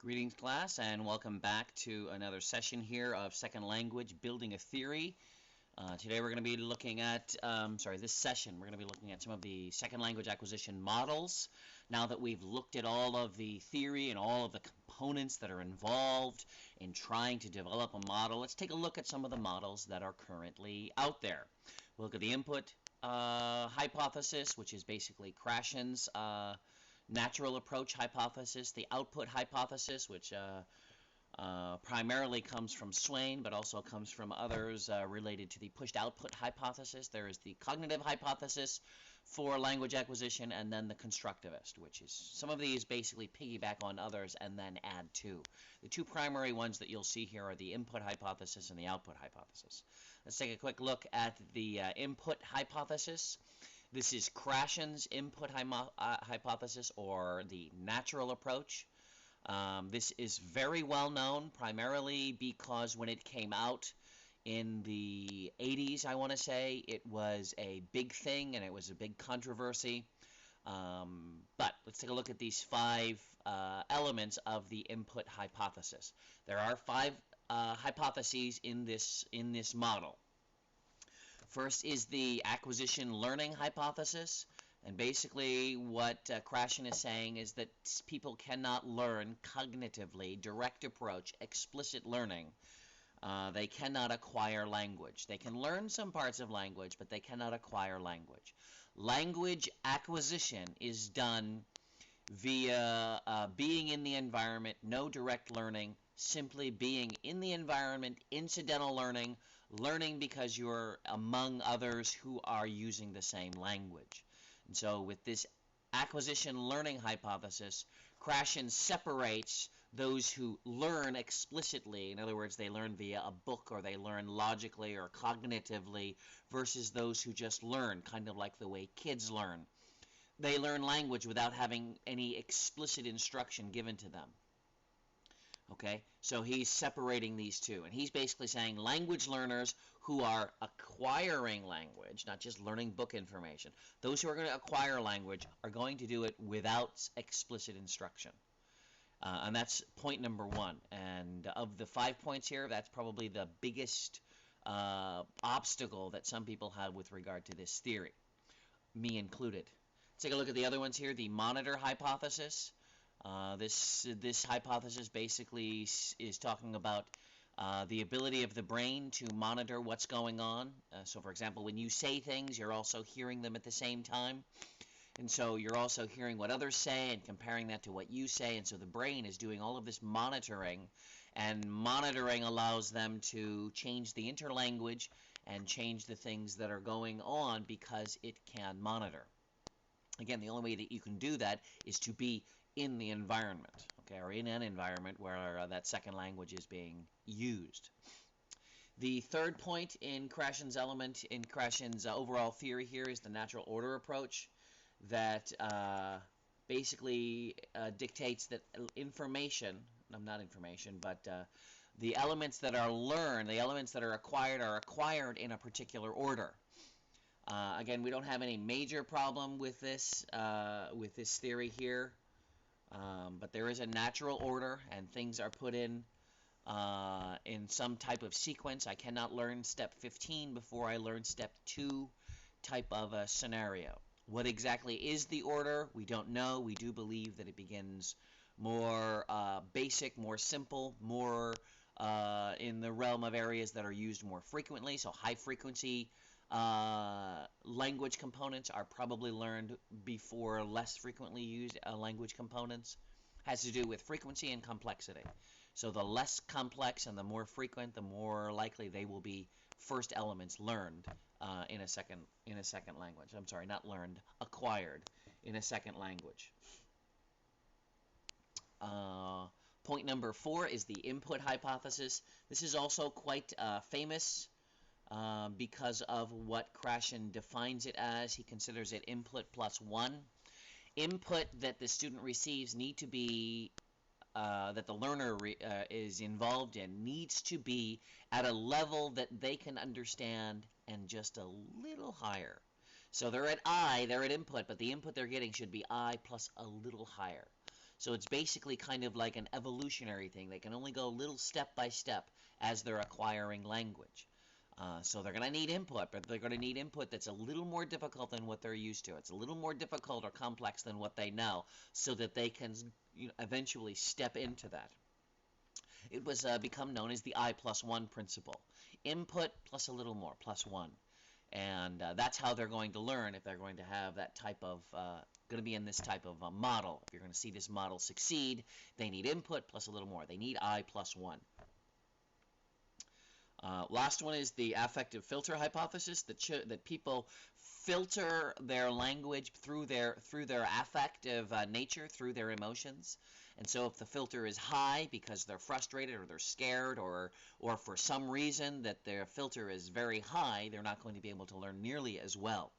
Greetings, class, and welcome back to another session here of Second Language Building a Theory. Today we're going to be looking at, this session, we're going to be looking at some of the second language acquisition models. Now that we've looked at all of the theory and all of the components that are involved in trying to develop a model, let's take a look at some of the models that are currently out there. We'll look at the input hypothesis, which is basically Krashen's natural approach hypothesis, the output hypothesis, which primarily comes from Swain, but also comes from others related to the pushed output hypothesis. There is the cognitive hypothesis for language acquisition, and then the constructivist, which is some of these basically piggyback on others and then add to. The two primary ones that you'll see here are the input hypothesis and the output hypothesis. Let's take a quick look at the input hypothesis. This is Krashen's input hypothesis, or the natural approach. This is very well known, primarily because when it came out in the 80s, I want to say, it was a big thing and it was a big controversy. But let's take a look at these five elements of the input hypothesis. There are five hypotheses in this model. First is the acquisition learning hypothesis, and basically what Krashen is saying is that people cannot learn cognitively, direct approach, explicit learning. They cannot acquire language. They can learn some parts of language, but they cannot acquire language. Language acquisition is done via being in the environment, no direct learning, simply being in the environment, incidental learning, learning because you're among others who are using the same language. And so with this acquisition learning hypothesis, Krashen separates those who learn explicitly, in other words, they learn via a book or they learn logically or cognitively, versus those who just learn, kind of like the way kids learn. They learn language without having any explicit instruction given to them. Okay, so he's separating these two, and he's basically saying language learners who are acquiring language, not just learning book information, those who are going to acquire language are going to do it without explicit instruction. And that's point number one. And of the 5 points here, that's probably the biggest obstacle that some people have with regard to this theory, me included. Let's take a look at the other ones here. The monitor hypothesis. This hypothesis basically is talking about the ability of the brain to monitor what's going on. So, for example, when you say things, you're also hearing them at the same time. And so you're also hearing what others say and comparing that to what you say. And so the brain is doing all of this monitoring. And monitoring allows them to change the interlanguage and change the things that are going on because it can monitor. Again, the only way that you can do that is to be in the environment, okay, or in an environment where that second language is being used. The third point in Krashen's overall theory here is the natural order approach that basically dictates that the elements that are learned, the elements that are acquired in a particular order. Again, we don't have any major problem with this theory here. But there is a natural order, and things are put in some type of sequence. I cannot learn step 15 before I learn step 2 type of a scenario. What exactly is the order? We don't know. We do believe that it begins more basic, more simple, more in the realm of areas that are used more frequently. So high frequency language components are probably learned before less frequently used language components. Has to do with frequency and complexity. So the less complex and the more frequent, the more likely they will be first elements learned in a second language. I'm sorry, not learned, acquired in a second language. Point number 4 is the input hypothesis. This is also quite famous. Because of what Krashen defines it as. He considers it input plus 1. Input that the student receives need to be, that the learner is involved in, needs to be at a level that they can understand and just a little higher. So they're at I, they're at input, but the input they're getting should be I plus a little higher. So it's basically kind of like an evolutionary thing. They can only go little step by step as they're acquiring language. So they're going to need input, but they're going to need input that's a little more difficult than what they're used to. It's a little more difficult or complex than what they know, so that they can eventually step into that. It was become known as the I+1 principle. Input plus a little more, plus one. And that's how they're going to learn if they're going to have that type of, going to be in this type of model. If you're going to see this model succeed, they need input plus a little more. They need I+1. Last one is the affective filter hypothesis, that people filter their language through their affective nature, through their emotions. And so if the filter is high because they're frustrated or they're scared, or for some reason that their filter is very high, they're not going to be able to learn nearly as well.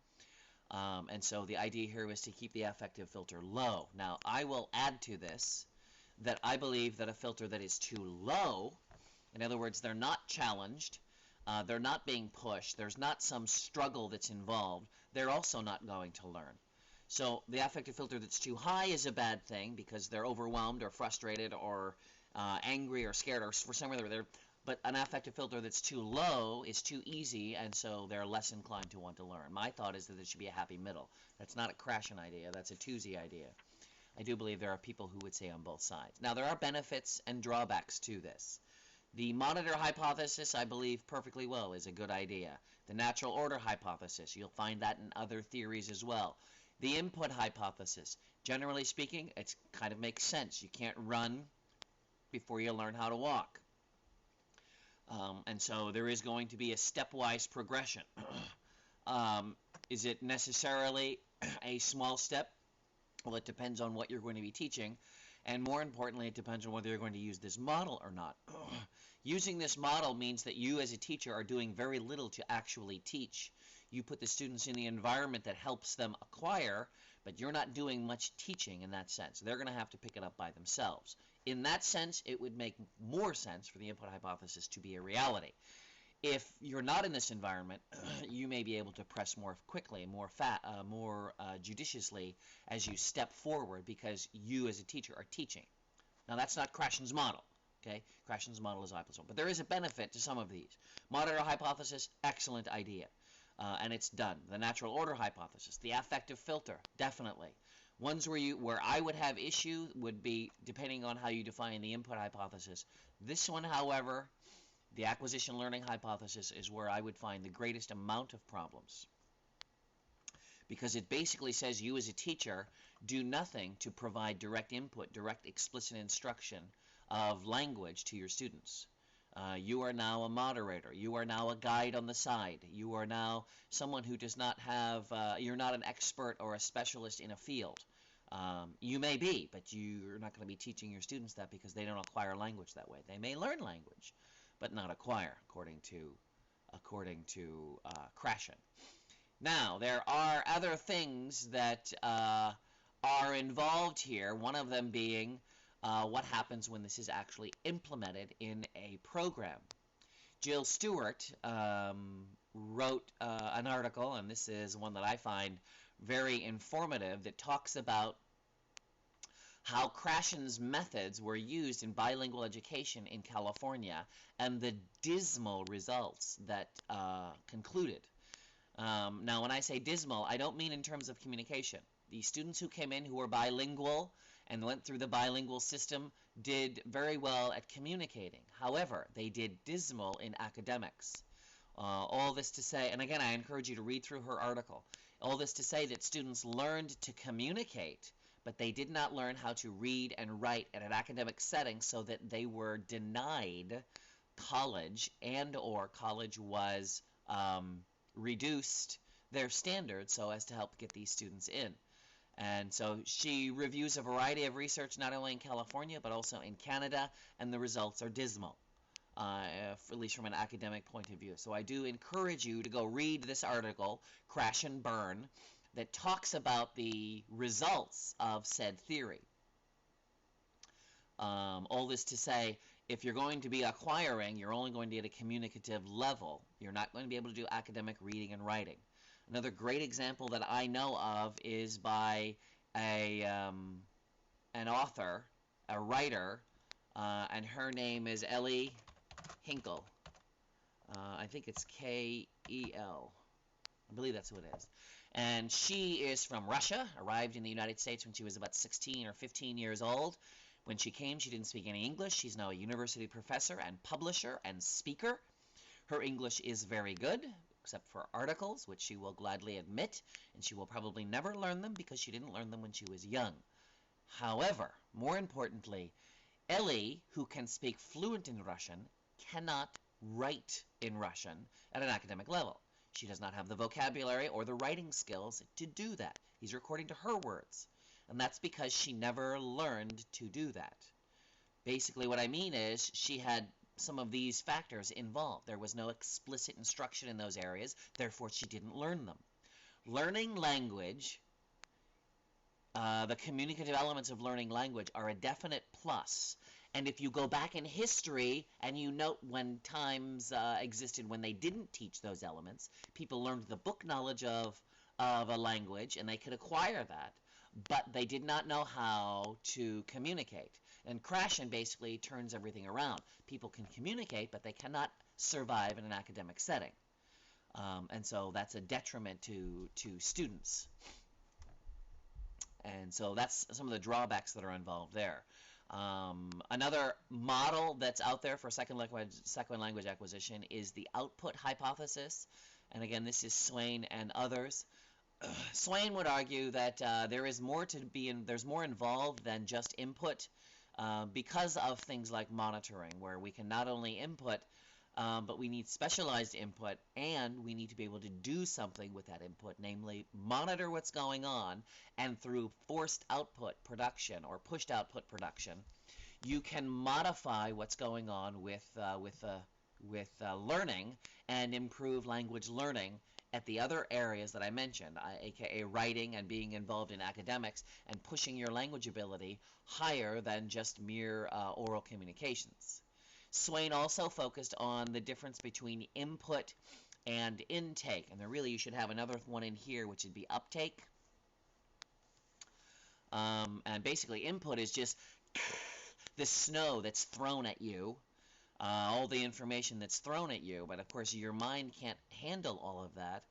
And so the idea here is to keep the affective filter low. Now, I will add to this that I believe that a filter that is too low, in other words, they're not challenged, they're not being pushed, there's not some struggle that's involved, they're also not going to learn. So the affective filter that's too high is a bad thing because they're overwhelmed or frustrated or angry or scared or for some reason. But an affective filter that's too low is too easy, and so they're less inclined to want to learn. My thought is that it should be a happy middle. That's not a crashing idea, that's a Tuesday idea. I do believe there are people who would say on both sides. Now, there are benefits and drawbacks to this. The monitor hypothesis, I believe perfectly well, is a good idea. The natural order hypothesis, you'll find that in other theories as well. The input hypothesis, generally speaking, it kind of makes sense. You can't run before you learn how to walk. And so there is going to be a stepwise progression. Is it necessarily a small step? Well, it depends on what you're going to be teaching. And more importantly, it depends on whether you're going to use this model or not. Using this model means that you as a teacher are doing very little to actually teach. You put the students in the environment that helps them acquire, but you're not doing much teaching in that sense. They're going to have to pick it up by themselves. In that sense, it would make more sense for the input hypothesis to be a reality. If you're not in this environment, you may be able to press more quickly, more judiciously as you step forward because you as a teacher are teaching. Now, that's not Krashen's model. Okay, Krashen's model is I+1. But there is a benefit to some of these. Monitor hypothesis, excellent idea. And it's done. The natural order hypothesis, the affective filter, definitely. Ones where I would have issue would be depending on how you define the input hypothesis. This one, however, the acquisition learning hypothesis, is where I would find the greatest amount of problems. Because it basically says you as a teacher do nothing to provide direct input, direct explicit instruction of language to your students. You are now a moderator. You are now a guide on the side. You are now someone who does not have, you're not an expert or a specialist in a field. You may be, but you're not going to be teaching your students that because they don't acquire language that way. They may learn language, but not acquire, according to Krashen. Now, there are other things that are involved here, one of them being what happens when this is actually implemented in a program. Jill Stuart wrote an article, and this is one that I find very informative, that talks about how Krashen's methods were used in bilingual education in California and the dismal results that concluded. Now, when I say dismal, I don't mean in terms of communication. The students who came in who were bilingual and went through the bilingual system did very well at communicating. However, they did dismal in academics. All this to say, and again, I encourage you to read through her article, all this to say that students learned to communicate, but they did not learn how to read and write at an academic setting, so that they were denied college, and or college was reduced their standards so as to help get these students in. And so she reviews a variety of research not only in California but also in Canada, and the results are dismal, at least from an academic point of view. So I do encourage you to go read this article, Crash and Burn, that talks about the results of said theory. All this to say, if you're going to be acquiring, you're only going to be at a communicative level. You're not going to be able to do academic reading and writing. Another great example that I know of is by a an author, a writer, and her name is Ellie Hinkle. I think it's K-E-L. I believe that's who it is. And she is from Russia, arrived in the United States when she was about 16 or 15 years old. When she came, she didn't speak any English. She's now a university professor and publisher and speaker. Her English is very good, except for articles, which she will gladly admit, and she will probably never learn them because she didn't learn them when she was young. However, more importantly, Ellie, who can speak fluent in Russian, cannot write in Russian at an academic level. She does not have the vocabulary or the writing skills to do that. These are according to her words. And that's because she never learned to do that. Basically, what I mean is she had some of these factors involved. There was no explicit instruction in those areas, therefore she didn't learn them. Learning language, the communicative elements of learning language are a definite plus. And if you go back in history and you note when times existed when they didn't teach those elements, people learned the book knowledge of a language and they could acquire that, but they did not know how to communicate. And Krashen basically turns everything around. People can communicate, but they cannot survive in an academic setting. And so that's a detriment to students. And so that's some of the drawbacks that are involved there. Another model that's out there for second language acquisition is the output hypothesis. And again, this is Swain and others. Swain would argue that there's more involved than just input because of things like monitoring, where we can not only input, but we need specialized input, and we need to be able to do something with that input, namely monitor what's going on, and through forced output production or pushed output production, you can modify what's going on with learning and improve language learning at the other areas that I mentioned, aka writing and being involved in academics and pushing your language ability higher than just mere oral communications. Swain also focused on the difference between input and intake, and really you should have another one in here, which would be uptake. And basically input is just the snow that's thrown at you, all the information that's thrown at you, but of course your mind can't handle all of that,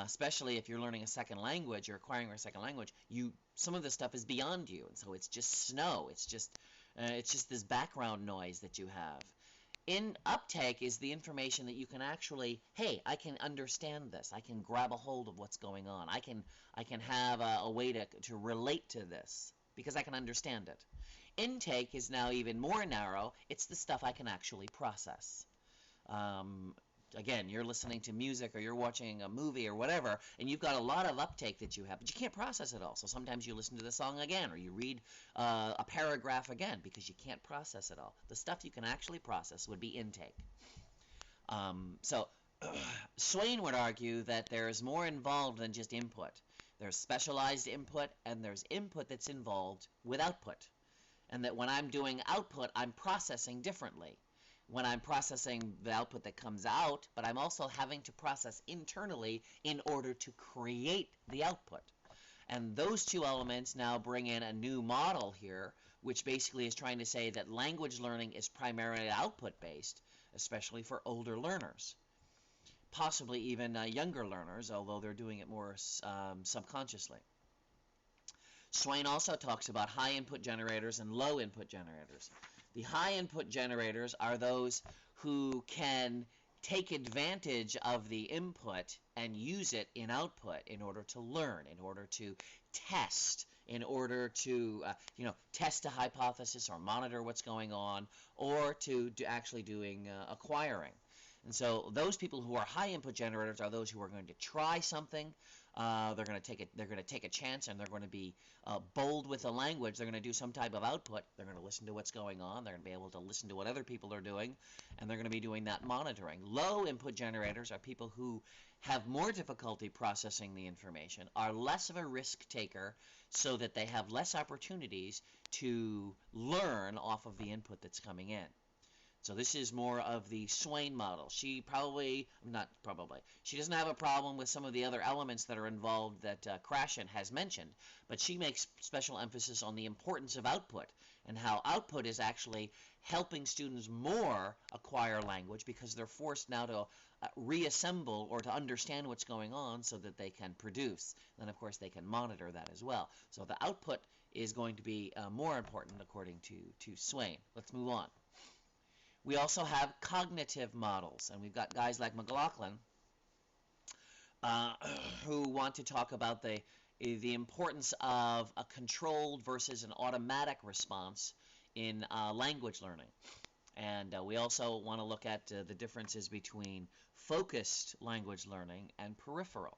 especially if you're learning a second language or acquiring a second language. Some of the stuff is beyond you, and so it's just snow. It's just this background noise that you have. In uptake is the information that you can actually, hey, I can understand this. I can grab a hold of what's going on. I can have a way to relate to this because I can understand it. Intake is now even more narrow. It's the stuff I can actually process. Again, you're listening to music or you're watching a movie or whatever, and you've got a lot of uptake that you have, but you can't process it all. So sometimes you listen to the song again, or you read a paragraph again because you can't process it all. The stuff you can actually process would be intake. So Swain would argue that there's more involved than just input. There's specialized input, and there's input that's involved with output. And that when I'm doing output, I'm processing differently. When I'm processing the output that comes out, but I'm also having to process internally in order to create the output. And those two elements now bring in a new model here, which basically is trying to say that language learning is primarily output-based, especially for older learners. Possibly even younger learners, although they're doing it more subconsciously. Swain also talks about high input generators and low input generators. The high input generators are those who can take advantage of the input and use it in output in order to learn, in order to test, in order to test a hypothesis or monitor what's going on, or to actually doing acquiring. And so those people who are high input generators are those who are going to try something. They're going to take a chance, and they're going to be bold with the language. They're going to do some type of output. They're going to listen to what's going on. They're going to be able to listen to what other people are doing, and they're going to be doing that monitoring. Low input generators are people who have more difficulty processing the information, are less of a risk taker, so that they have less opportunities to learn off of the input that's coming in. So this is more of the Swain model. She probably, not probably, she doesn't have a problem with some of the other elements that are involved that Krashen has mentioned, but she makes special emphasis on the importance of output and how output is actually helping students more acquire language because they're forced now to reassemble or to understand what's going on so that they can produce. Then, of course, they can monitor that as well. So the output is going to be more important according to Swain. Let's move on. We also have cognitive models, and we've got guys like McLaughlin who want to talk about the importance of a controlled versus an automatic response in language learning. And we also want to look at the differences between focused language learning and peripheral.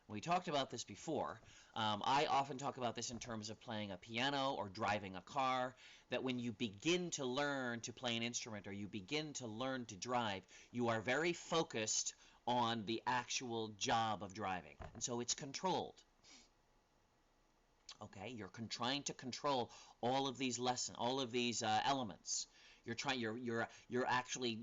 We talked about this before. I often talk about this in terms of playing a piano or driving a car, that when you begin to learn to play an instrument or you begin to learn to drive, you are very focused on the actual job of driving. And so it's controlled. Okay, you're trying to control all of these lessons, all of these elements. You're actually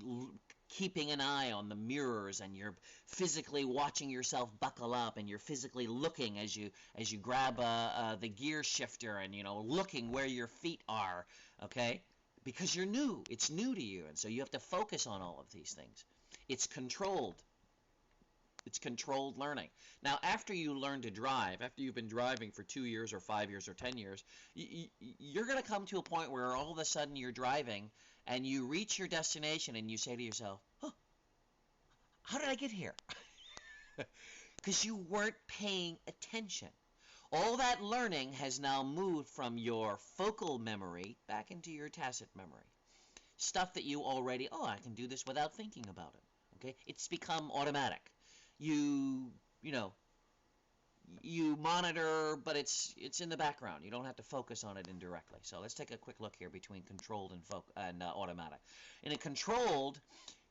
keeping an eye on the mirrors, and you're physically watching yourself buckle up, and you're physically looking as you grab the gear shifter, and looking where your feet are. Okay, because you're new. It's new to you, and so you have to focus on all of these things. It's controlled. It's controlled learning. Now, after you learn to drive, after you've been driving for 2 years or 5 years or 10 years, you're going to come to a point where all of a sudden you're driving and you reach your destination and you say to yourself, oh, how did I get here? Because you weren't paying attention. All that learning has now moved from your focal memory back into your tacit memory. Stuff that you already, I can do this without thinking about it. Okay? It's become automatic. You monitor, but it's in the background. You don't have to focus on it indirectly. So let's take a quick look here between controlled and automatic. In a controlled,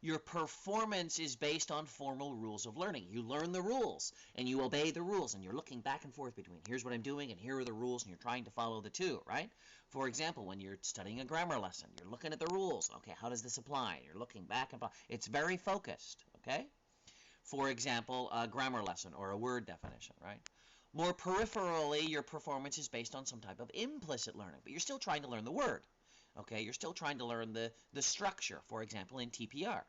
your performance is based on formal rules of learning. You learn the rules, and you obey the rules, and you're looking back and forth between here's what I'm doing, and here are the rules, and you're trying to follow the two, right? For example, when you're studying a grammar lesson, you're looking at the rules. Okay, how does this apply? You're looking back and forth. It's very focused, okay? For example, a grammar lesson or a word definition, right? More peripherally, your performance is based on some type of implicit learning, but you're still trying to learn the word, okay? You're still trying to learn the structure, for example, in TPR.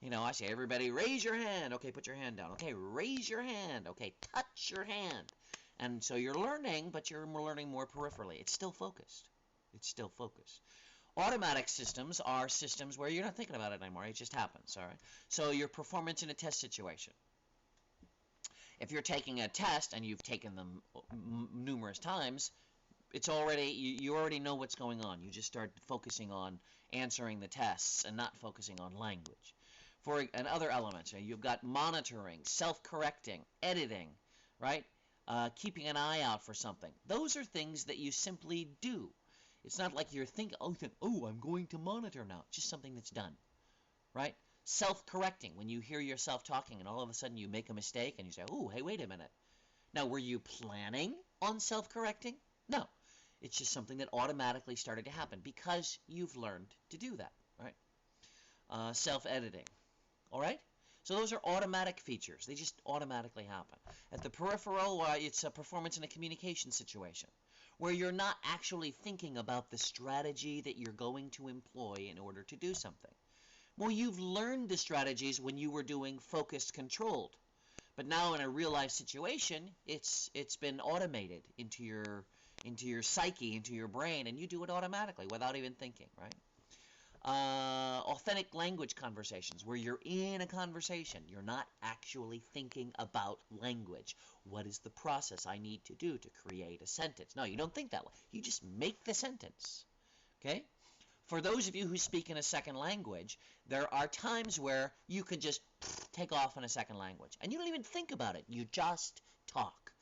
I say, everybody raise your hand. Okay, put your hand down. Okay, raise your hand. Okay, touch your hand. And so you're learning, but you're learning more peripherally. It's still focused. It's still focused. Automatic systems are systems where you're not thinking about it anymore. It just happens, all right? So your performance in a test situation. If you're taking a test and you've taken them numerous times, it's already, you already know what's going on. You just start focusing on answering the tests and not focusing on language. And other elements, you've got monitoring, self-correcting, editing, right? Keeping an eye out for something. Those are things that you simply do. It's not like you're thinking, I'm going to monitor now. It's just something that's done, right? Self-correcting, when you hear yourself talking and all of a sudden you make a mistake and you say, hey, wait a minute. Now, were you planning on self-correcting? No. It's just something that automatically started to happen because you've learned to do that, right? Self-editing, all right? So those are automatic features. They just automatically happen. At the peripheral, it's a performance in a communication situation, where you're not actually thinking about the strategy that you're going to employ in order to do something. Well, you've learned the strategies when you were doing focused controlled. But now in a real-life situation, it's been automated into your psyche, into your brain, and you do it automatically without even thinking, right? Authentic language conversations, where you're in a conversation. You're not actually thinking about language. What is the process I need to do to create a sentence? No, you don't think that way. You just make the sentence, okay? For those of you who speak in a second language, there are times where you can just take off in a second language, and you don't even think about it. You just talk,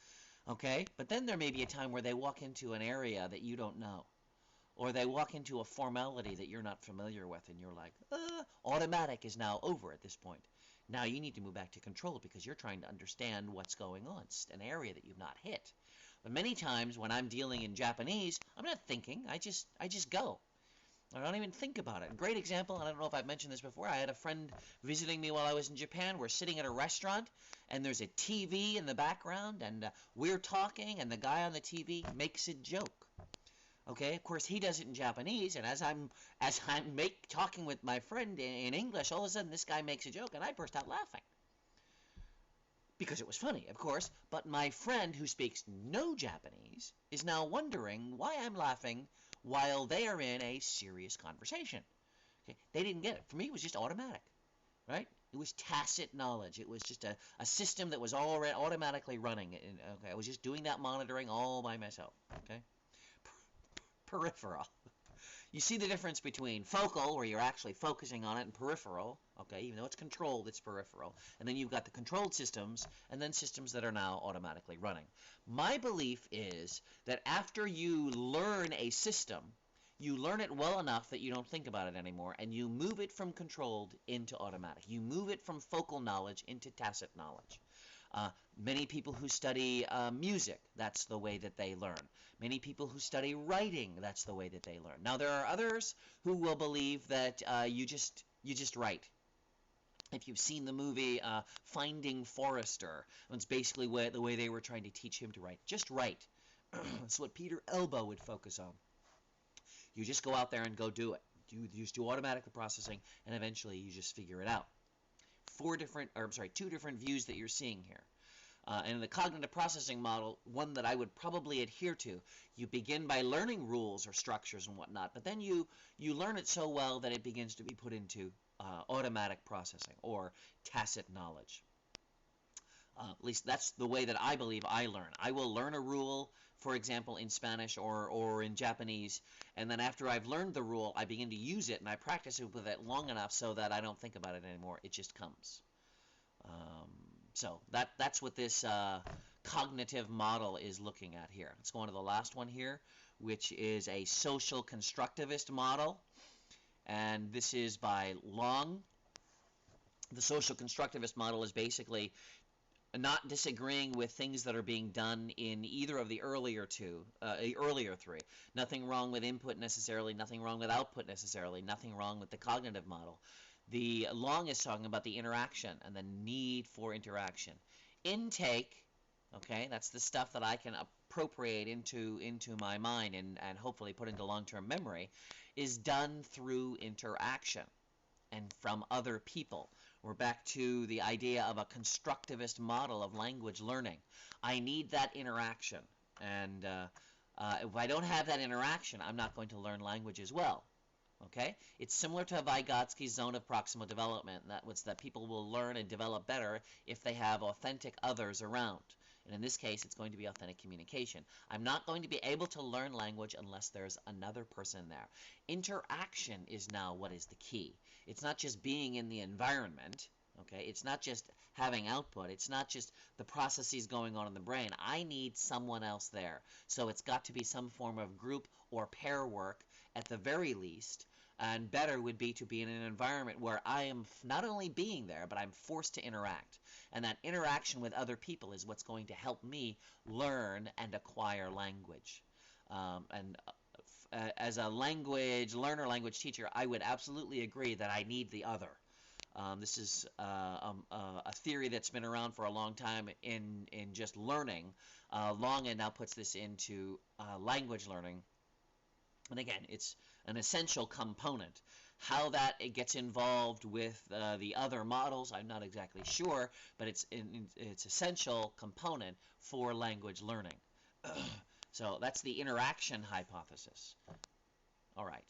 okay? But then there may be a time where they walk into an area that you don't know, or they walk into a formality that you're not familiar with, and you're like, automatic is now over at this point. Now you need to move back to control because you're trying to understand what's going on. It's an area that you've not hit. But many times when I'm dealing in Japanese, I'm not thinking. I just go. I don't even think about it. Great example, and I don't know if I've mentioned this before. I had a friend visiting me while I was in Japan. We're sitting at a restaurant, and there's a TV in the background, and we're talking, and the guy on the TV makes a joke. Okay, of course he does it in Japanese, and as I'm talking with my friend in English, all of a sudden this guy makes a joke, and I burst out laughing because it was funny, of course. But my friend who speaks no Japanese is now wondering why I'm laughing while they are in a serious conversation. Okay, they didn't get it. For me, it was just automatic, right? It was tacit knowledge. It was just a system that was already automatically running. Okay, I was just doing that monitoring all by myself. Okay, peripheral. You see the difference between focal, where you're actually focusing on it, and peripheral. Okay, even though it's controlled, it's peripheral. And then you've got the controlled systems, and then systems that are now automatically running. My belief is that after you learn a system, you learn it well enough that you don't think about it anymore, and you move it from controlled into automatic. You move it from focal knowledge into tacit knowledge. Many people who study music, that's the way that they learn. Many people who study writing, that's the way that they learn. Now, there are others who will believe that you just write. If you've seen the movie Finding Forrester, it's basically the way they were trying to teach him to write. Just write. That's what Peter Elbow would focus on. You just go out there and go do it. You just do automatic processing, and eventually you just figure it out. Two different views that you're seeing here. And in the cognitive processing model, one that I would probably adhere to, you begin by learning rules or structures and whatnot, but then you learn it so well that it begins to be put into automatic processing or tacit knowledge. At least that's the way that I believe I learn. I will learn a rule, for example, in Spanish or in Japanese, and then after I've learned the rule, I begin to use it, and I practice it with it long enough so that I don't think about it anymore. It just comes. So that's what this cognitive model is looking at here. Let's go on to the last one here, which is a social constructivist model, and this is by Long. The social constructivist model is basically not disagreeing with things that are being done in either of the earlier three. Nothing wrong with input necessarily, nothing wrong with output necessarily, nothing wrong with the cognitive model. The Long is talking about the interaction and the need for interaction. Intake, okay, that's the stuff that I can appropriate into my mind and hopefully put into long-term memory, is done through interaction and from other people. We're back to the idea of a constructivist model of language learning. I need that interaction, and if I don't have that interaction, I'm not going to learn language as well. Okay? It's similar to Vygotsky's zone of proximal development. That people will learn and develop better if they have authentic others around. And in this case, it's going to be authentic communication. I'm not going to be able to learn language unless there's another person there. Interaction is now what is the key. It's not just being in the environment. Okay? It's not just having output. It's not just the processes going on in the brain. I need someone else there. So it's got to be some form of group or pair work at the very least, and better would be to be in an environment where I am not only being there, but I'm forced to interact. And that interaction with other people is what's going to help me learn and acquire language. As a language learner, language teacher, I would absolutely agree that I need the other. This is a theory that's been around for a long time in just learning. Long and now puts this into language learning. And again, it's an essential component. How that it gets involved with the other models, I'm not exactly sure, but it's essential component for language learning. So that's the interaction hypothesis. All right.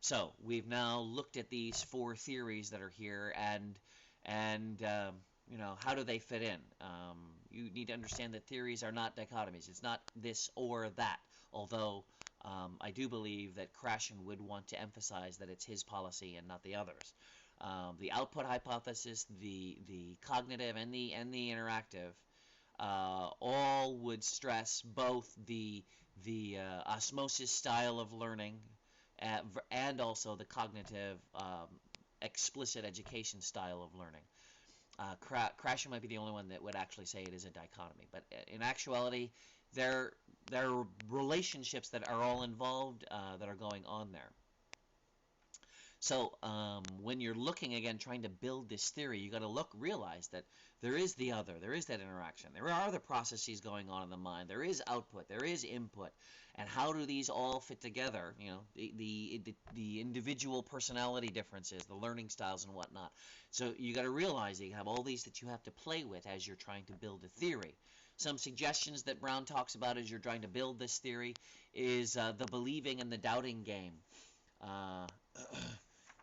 So we've now looked at these four theories that are here, and how do they fit in? You need to understand that theories are not dichotomies. It's not this or that, although I do believe that Krashen would want to emphasize that it's his policy and not the others. The output hypothesis, the cognitive, and the interactive, all would stress both the osmosis style of learning and also the cognitive explicit education style of learning. Krashen might be the only one that would actually say it is a dichotomy, but in actuality, there are relationships that are all involved that are going on there. So when you're looking again, trying to build this theory, you got to realize that there is the other, there is that interaction, there are the processes going on in the mind, there is output, there is input, and how do these all fit together? You know, the individual personality differences, the learning styles, and whatnot. So you got to realize that you have all these that you have to play with as you're trying to build a theory. Some suggestions that Brown talks about as you're trying to build this theory is the believing and the doubting game. Uh,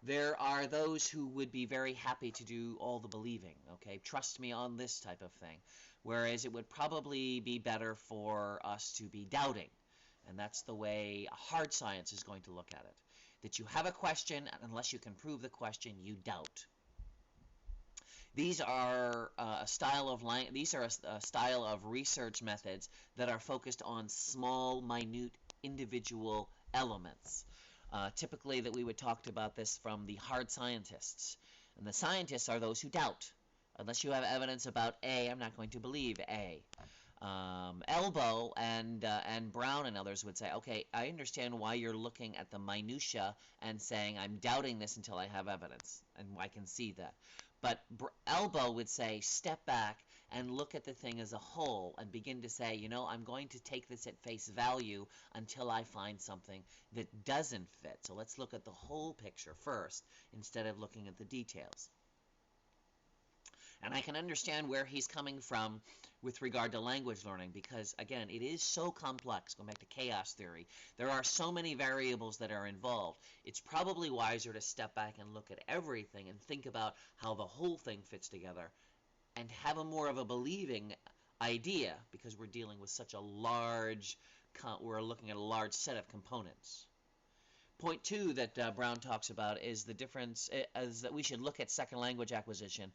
There are those who would be very happy to do all the believing, okay? Trust me on this type of thing. Whereas it would probably be better for us to be doubting. And that's the way hard science is going to look at it. That you have a question, and unless you can prove the question, you doubt. These are a style of research methods that are focused on small, minute, individual elements. Typically that we would talk about this from the hard scientists. And the scientists are those who doubt. Unless you have evidence about A, I'm not going to believe A. Elbow and Brown and others would say, okay, I understand why you're looking at the minutia and saying I'm doubting this until I have evidence, and I can see that. But Elbow would say, step back and look at the thing as a whole and begin to say, you know, I'm going to take this at face value until I find something that doesn't fit. So let's look at the whole picture first instead of looking at the details. And I can understand where he's coming from with regard to language learning because, again, it is so complex. Going back to chaos theory, there are so many variables that are involved. It's probably wiser to step back and look at everything and think about how the whole thing fits together and have a more of a believing idea because we're dealing with such a large, we're looking at a large set of components. Point two that Brown talks about is the difference is that we should look at second language acquisition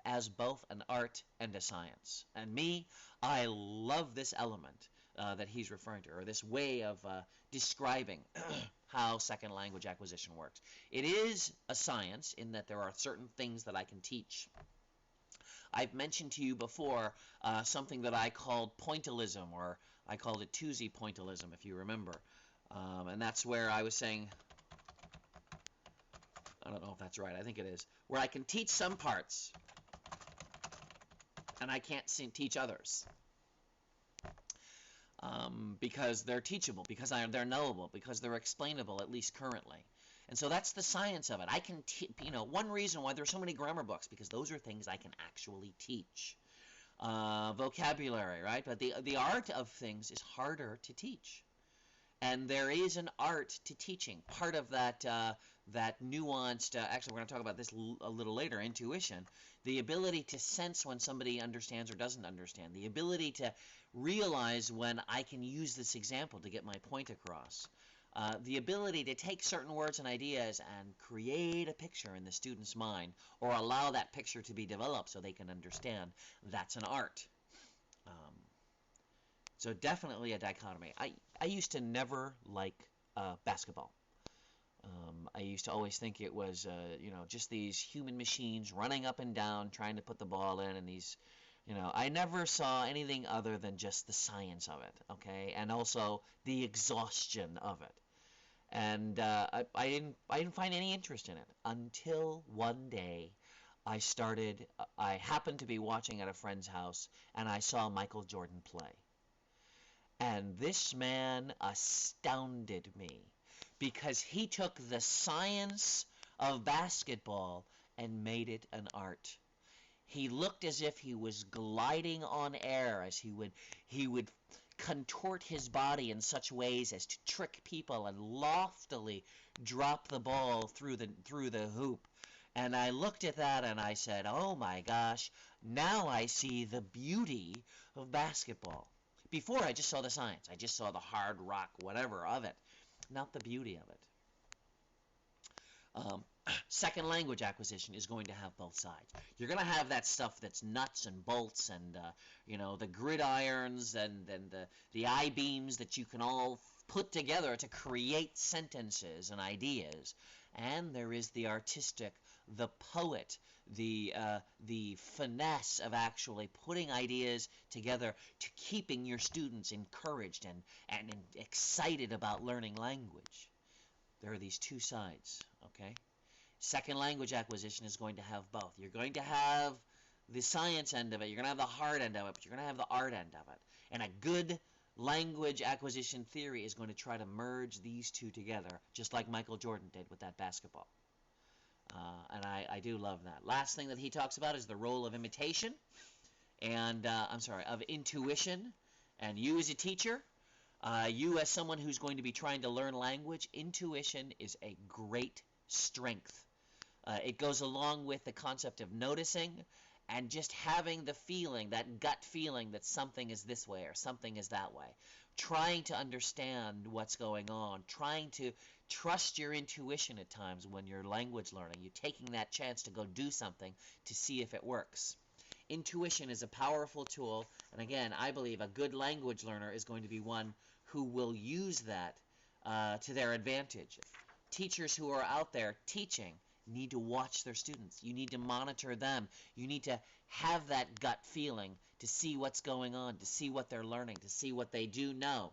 as both an art and a science. And me, I love this element that he's referring to, or this way of describing how second language acquisition works. It is a science in that there are certain things that I can teach. I've mentioned to you before something that I called pointillism, or I called it Tuesday pointillism, if you remember. And that's where I was saying, I don't know if that's right, I think it is, where I can teach some parts and I can't teach others because they're teachable, because they're knowable, because they're explainable, at least currently. And so that's the science of it. I can, you know, one reason why there's so many grammar books, because those are things I can actually teach. Vocabulary, right? But the art of things is harder to teach. And there is an art to teaching. Part of that that nuanced, actually we're going to talk about this a little later, intuition, the ability to sense when somebody understands or doesn't understand, the ability to realize when I can use this example to get my point across, the ability to take certain words and ideas and create a picture in the student's mind or allow that picture to be developed so they can understand, that's an art. So definitely a dichotomy. I used to never like basketball. I used to always think it was, you know, just these human machines running up and down trying to put the ball in, and these, you know, I never saw anything other than just the science of it, okay, and also the exhaustion of it. And I didn't find any interest in it until one day I happened to be watching at a friend's house, and I saw Michael Jordan play. And this man astounded me because he took the science of basketball and made it an art. He looked as if he was gliding on air as he would contort his body in such ways as to trick people and loftily drop the ball through the hoop. And I looked at that and I said, "Oh my gosh, now I see the beauty of basketball." Before, I just saw the science. I just saw the hard rock, whatever of it, not the beauty of it. Second language acquisition is going to have both sides. You're going to have that stuff that's nuts and bolts and, you know, the gridirons and the I-beams that you can all put together to create sentences and ideas. And there is the artistic, the poet, the finesse of actually putting ideas together to keeping your students encouraged and excited about learning language. There are these two sides, okay? Second language acquisition is going to have both. You're going to have the science end of it, you're going to have the hard end of it, but you're going to have the art end of it. And a good language acquisition theory is going to try to merge these two together, just like Michael Jordan did with that basketball. And I do love that. Last thing that he talks about is the role of imitation and, of intuition. And you as a teacher, you as someone who's going to be trying to learn language, intuition is a great strength. It goes along with the concept of noticing and just having the feeling, that gut feeling that something is this way or something is that way. Trying to understand what's going on, trying to trust your intuition at times when you're language learning. You're taking that chance to go do something to see if it works. Intuition is a powerful tool, and again, I believe a good language learner is going to be one who will use that to their advantage. Teachers who are out there teaching need to watch their students. You need to monitor them. You need to have that gut feeling to see what's going on, to see what they're learning, to see what they do know.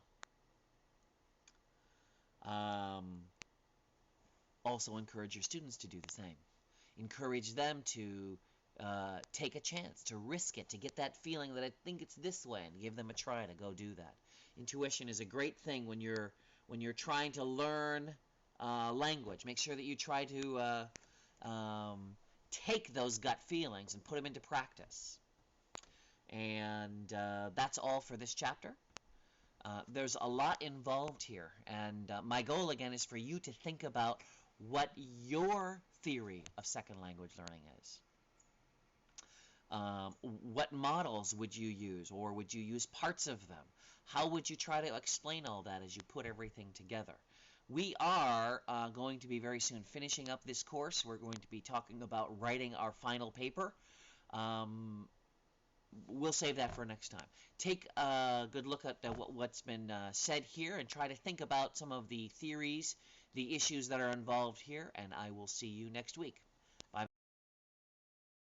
Also encourage your students to do the same. Encourage them to take a chance, to risk it, to get that feeling that I think it's this way, and give them a try to go do that. Intuition is a great thing when you're trying to learn language. Make sure that you try to take those gut feelings and put them into practice. And that's all for this chapter. There's a lot involved here, and my goal again is for you to think about what your theory of second language learning is. What models would you use, or would you use parts of them? How would you try to explain all that as you put everything together? We are going to be very soon finishing up this course. We're going to be talking about writing our final paper. We'll save that for next time. Take a good look at what's been said here and try to think about some of the theories, the issues that are involved here, and I will see you next week.